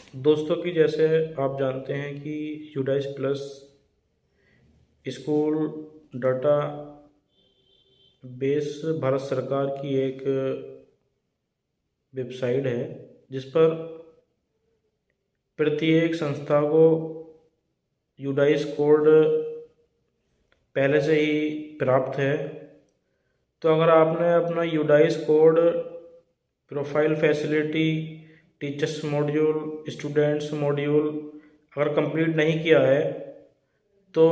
दोस्तों की जैसे आप जानते हैं कि UDISE plus school data base Bharat सरकार की एक वेबसाइट है जिस पर प्रत्येक संस्था को यूडाइस कोड पहले से ही प्राप्त है। तो अगर आपने अपना UDISE code profile facility teachers module students module अगर कंप्लीट नहीं किया है तो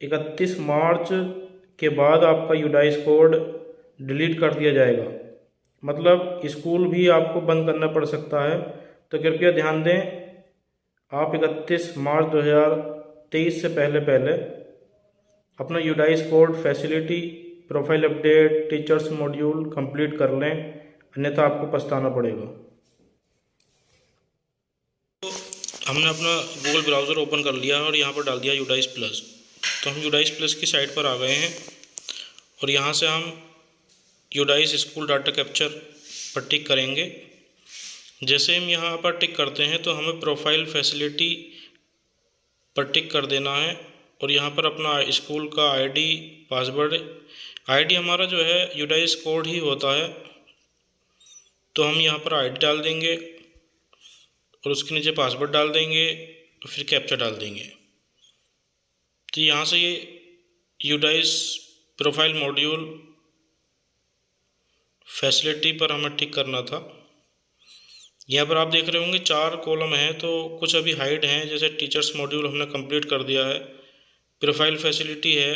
31 मार्च के बाद आपका यूडाइस कोड डिलीट कर दिया जाएगा। मतलब स्कूल भी आपको बंद करना पड़ सकता है। तो कृपया ध्यान दें, आप 31 मार्च 2023 से पहले पहले अपना UDISE code facility profile update teachers module complete कर लें, अन्यथा आपको पछताना पड़ेगा। हमने अपना गूगल ब्राउज़र ओपन कर लिया और यहाँ पर डाल दिया यूडाइस प्लस। तो हम यूडाइस प्लस की साइट पर आ गए हैं और यहाँ से हम यूडाइस स्कूल डाटा कैप्चर पर टिक करेंगे। जैसे हम यहाँ पर टिक करते हैं तो हमें प्रोफाइल फैसिलिटी पर टिक कर देना है और यहाँ पर अपना स्कूल का आईडी पासवर्ड, आईडी हमारा जो है यूडाइस कोड ही होता है, तो हम यहाँ पर आईडी डाल देंगे और उसके नीचे पासवर्ड डाल देंगे और फिर कैप्चा डाल देंगे। तो यहाँ से ये यूडाइस प्रोफाइल मॉड्यूल फैसिलिटी पर हमें टिक करना था। यहाँ पर आप देख रहे होंगे 4 कॉलम हैं, तो कुछ अभी हाइड हैं, जैसे टीचर्स मॉड्यूल हमने कंप्लीट कर दिया है, प्रोफाइल फैसिलिटी है,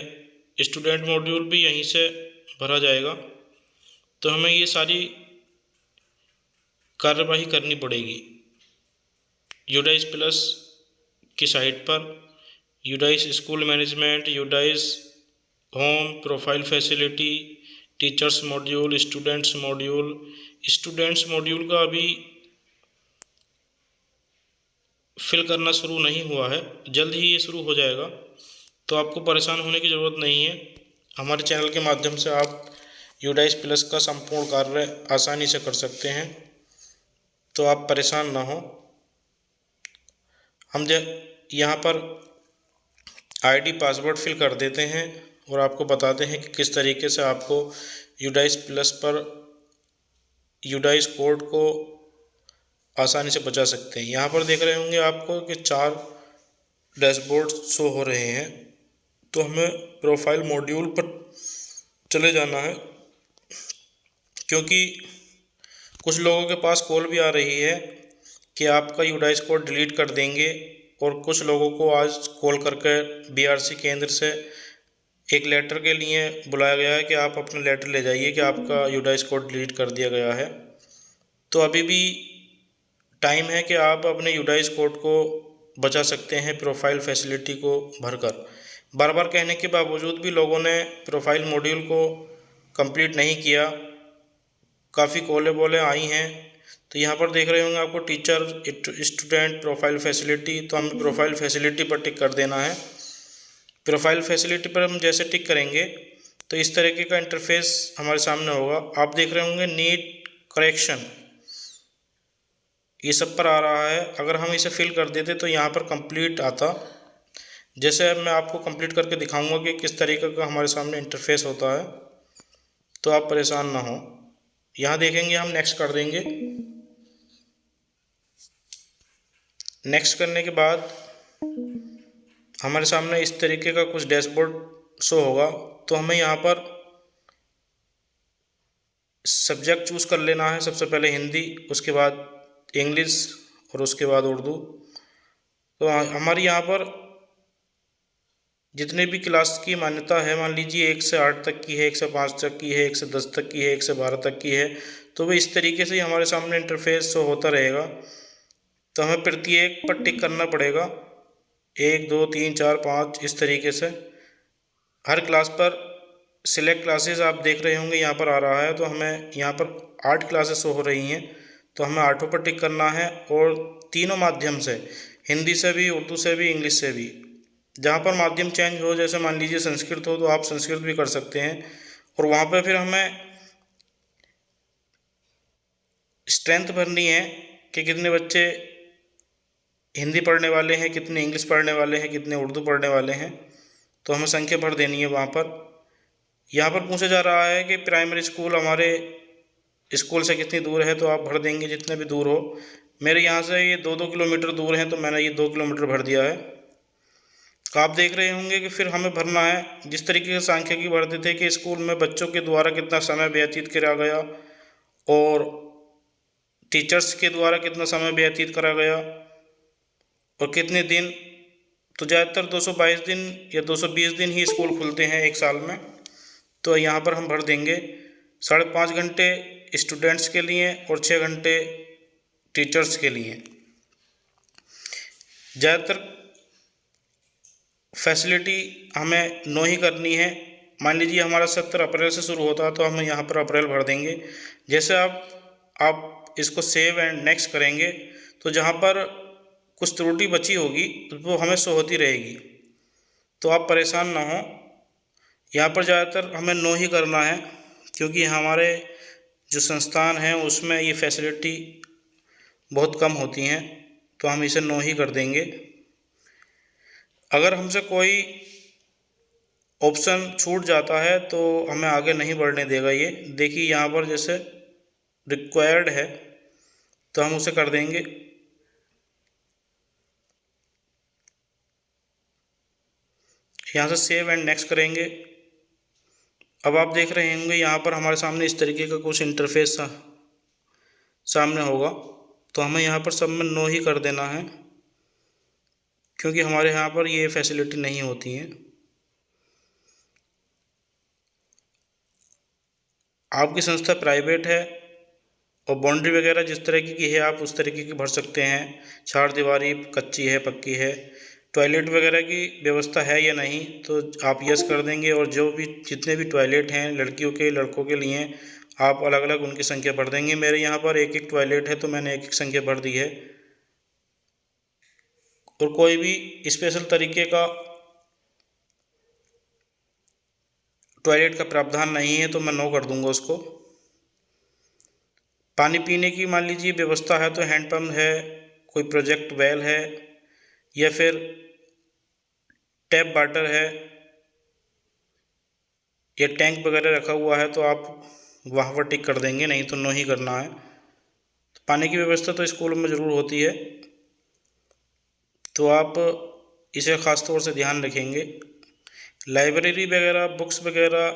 स्टूडेंट मॉड्यूल भी यहीं से भरा जाएगा। तो हमें ये सारी कार्यवाही करनी पड़ेगी यूडाइस प्लस की साइट पर। UDISE school management, UDISE home, profile facility, teachers module, students module. Students module का अभी फिल करना शुरू नहीं हुआ है, जल्द ही ये शुरू हो जाएगा, तो आपको परेशान होने की ज़रूरत नहीं है। हमारे चैनल के माध्यम से आप यूडाइस प्लस का संपूर्ण कार्य आसानी से कर सकते हैं, तो आप परेशान ना हो। हम यहाँ पर आईडी पासवर्ड फिल कर देते हैं और आपको बताते हैं कि किस तरीके से आपको यूडाइस प्लस पर यूडाइस कोड को आसानी से बचा सकते हैं। यहाँ पर देख रहे होंगे आपको कि 4 डैशबोर्ड शो हो रहे हैं, तो हमें प्रोफाइल मॉड्यूल पर चले जाना है, क्योंकि कुछ लोगों के पास कॉल भी आ रही है कि आपका यूडाइस कोड डिलीट कर देंगे, और कुछ लोगों को आज कॉल करके बीआरसी केंद्र से एक लेटर के लिए बुलाया गया है कि आप अपना लेटर ले जाइए कि आपका यूडाइस कोड डिलीट कर दिया गया है। तो अभी भी टाइम है कि आप अपने यूडाइस कोड को बचा सकते हैं प्रोफाइल फैसिलिटी को भरकर। बार बार कहने के बावजूद भी लोगों ने प्रोफाइल मॉड्यूल को कंप्लीट नहीं किया, काफ़ी कॉलें बोले आई हैं। तो यहाँ पर देख रहे होंगे आपको टीचर स्टूडेंट प्रोफाइल फैसिलिटी, तो हमें प्रोफाइल फैसिलिटी पर टिक कर देना है। प्रोफाइल फैसिलिटी पर हम जैसे टिक करेंगे तो इस तरीके का इंटरफेस हमारे सामने होगा। आप देख रहे होंगे नीट करेक्शन, ये सब पर आ रहा है। अगर हम इसे फिल कर देते तो यहाँ पर कंप्लीट आता। जैसे मैं आपको कंप्लीट करके दिखाऊंगा कि किस तरीके का हमारे सामने इंटरफेस होता है, तो आप परेशान ना हो। यहाँ देखेंगे हम नेक्स्ट कर देंगे। नेक्स्ट करने के बाद हमारे सामने इस तरीके का कुछ डैशबोर्ड शो होगा, तो हमें यहाँ पर सब्जेक्ट चूज़ कर लेना है। सबसे पहले हिंदी, उसके बाद इंग्लिश और उसके बाद उर्दू। तो हमारी यहाँ पर जितने भी क्लास की मान्यता है, मान लीजिए 1 से 8 तक की है, 1 से 5 तक की है, 1 से 10 तक की है, 1 से 12 तक की है, तो वो इस तरीके से ही हमारे सामने इंटरफेस शो होता रहेगा। तो हमें प्रत्येक पर टिक करना पड़ेगा, 1 2 3 4 5 इस तरीके से। हर क्लास पर सिलेक्ट क्लासेस आप देख रहे होंगे यहाँ पर आ रहा है, तो हमें यहाँ पर 8 क्लासेस शो हो रही हैं, तो हमें 8 पर टिक करना है। और तीनों माध्यम से, हिंदी से भी, उर्दू से भी, इंग्लिश से भी, जहाँ पर माध्यम चेंज हो, जैसे मान लीजिए संस्कृत हो तो आप संस्कृत भी कर सकते हैं। और वहाँ पर फिर हमें स्ट्रेंथ भरनी है कि कितने बच्चे हिंदी पढ़ने वाले हैं, कितने इंग्लिश पढ़ने वाले हैं, कितने उर्दू पढ़ने वाले हैं, तो हमें संख्या भर देनी है वहाँ पर। यहाँ पर पूछा जा रहा है कि प्राइमरी स्कूल हमारे स्कूल से कितनी दूर है, तो आप भर देंगे जितने भी दूर हो। मेरे यहाँ से ये 2-2 किलोमीटर दूर है, तो मैंने ये 2 किलोमीटर भर दिया है। तो आप देख रहे होंगे कि फिर हमें भरना है जिस तरीके से सांख्यिकी भरते थे कि स्कूल में बच्चों के द्वारा कितना समय व्यतीत करा गया और टीचर्स के द्वारा कितना समय व्यतीत करा गया और कितने दिन। तो ज़्यादातर 222 दिन या 220 दिन ही स्कूल खुलते हैं एक साल में। तो यहाँ पर हम भर देंगे 5.5 घंटे स्टूडेंट्स के लिए और 6 घंटे टीचर्स के लिए। ज़्यादातर फैसिलिटी हमें 9 ही करनी है। मान लीजिए हमारा 70 अप्रैल से शुरू होता है, तो हम यहाँ पर अप्रैल भर देंगे। जैसे आप इसको सेव एंड नेक्स्ट करेंगे, तो जहाँ पर कुछ त्रुटि बची होगी वो हमें शो होती रहेगी, तो आप परेशान ना हो। यहाँ पर ज़्यादातर हमें 9 ही करना है, क्योंकि हमारे जो संस्थान हैं उसमें ये फैसिलिटी बहुत कम होती हैं, तो हम इसे 9 ही कर देंगे। अगर हमसे कोई ऑप्शन छूट जाता है तो हमें आगे नहीं बढ़ने देगा ये। देखिए यहाँ पर जैसे रिक्वायर्ड है, तो हम उसे कर देंगे। यहाँ से सेव एंड नेक्स्ट करेंगे। अब आप देख रहे होंगे यहाँ पर हमारे सामने इस तरीके का कुछ इंटरफेस सामने होगा, तो हमें यहाँ पर सब में 9 ही कर देना है, क्योंकि हमारे यहाँ पर ये फैसिलिटी नहीं होती है। आपकी संस्था प्राइवेट है और बाउंड्री वगैरह जिस तरीके की है आप उस तरीके की भर सकते हैं। चार दीवारी कच्ची है, पक्की है, टॉयलेट वगैरह की व्यवस्था है या नहीं, तो आप यस कर देंगे। और जो भी जितने भी टॉयलेट हैं लड़कियों के लड़कों के लिए, आप अलग अलग उनकी संख्या भर देंगे। मेरे यहाँ पर एक एक टॉयलेट है, तो मैंने एक एक संख्या भर दी है। और कोई भी स्पेशल तरीके का टॉयलेट का प्रावधान नहीं है, तो मैं नो कर दूंगा उसको। पानी पीने की मान लीजिए व्यवस्था है, तो हैंडपम्प है, कोई प्रोजेक्ट वेल है, या फिर टैप वाटर है, या टैंक वगैरह रखा हुआ है, तो आप वहाँ पर टिक कर देंगे, नहीं तो नो ही करना है। तो पानी की व्यवस्था तो स्कूल में ज़रूर होती है, तो आप इसे ख़ास तौर से ध्यान रखेंगे। लाइब्रेरी वगैरह, बुक्स वगैरह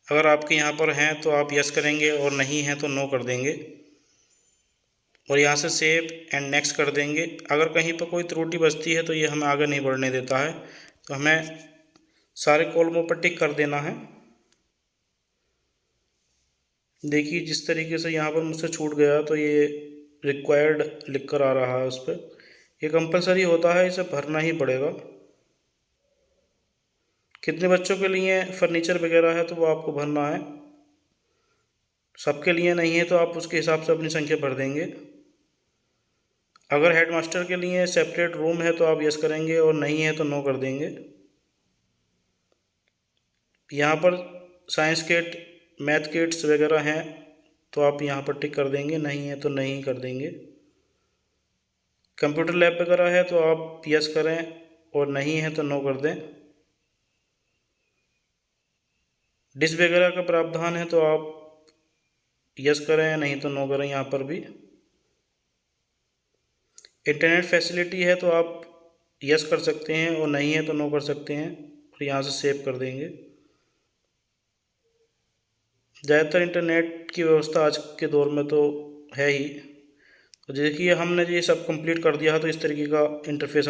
अगर आपके यहाँ पर हैं तो आप यस करेंगे, और नहीं हैं तो नो कर देंगे। और यहाँ से सेव एंड नेक्स्ट कर देंगे। अगर कहीं पर कोई त्रुटि बचती है तो ये हमें आगे नहीं बढ़ने देता है, तो हमें सारे कॉलमों पर टिक कर देना है। देखिए जिस तरीके से यहाँ पर मुझसे छूट गया, तो ये रिक्वायर्ड लिख कर आ रहा है उस पर। ये कंपलसरी होता है, इसे भरना ही पड़ेगा। कितने बच्चों के लिए फर्नीचर वगैरह है तो वो आपको भरना है। सबके लिए नहीं है तो आप उसके हिसाब से अपनी संख्या भर देंगे। अगर हेडमास्टर के लिए सेपरेट रूम है तो आप यस करेंगे, और नहीं है तो नो कर देंगे। यहाँ पर साइंस किट, मैथ किट्स वगैरह हैं, तो आप यहाँ पर टिक कर देंगे, नहीं है तो नहीं कर देंगे। कंप्यूटर लैब वगैरह है तो आप यस करें, और नहीं है तो नो कर दें। डिश वगैरह का प्रावधान है तो आप यस करें, नहीं तो नो करें। यहाँ पर भी इंटरनेट फैसिलिटी है तो आप यस कर सकते हैं, और नहीं है तो नो कर सकते हैं, और यहाँ से सेव कर देंगे। ज़्यादातर इंटरनेट की व्यवस्था आज के दौर में तो है ही। तो देखिए हमने ये सब कंप्लीट कर दिया है, तो इस तरीके का इंटरफेस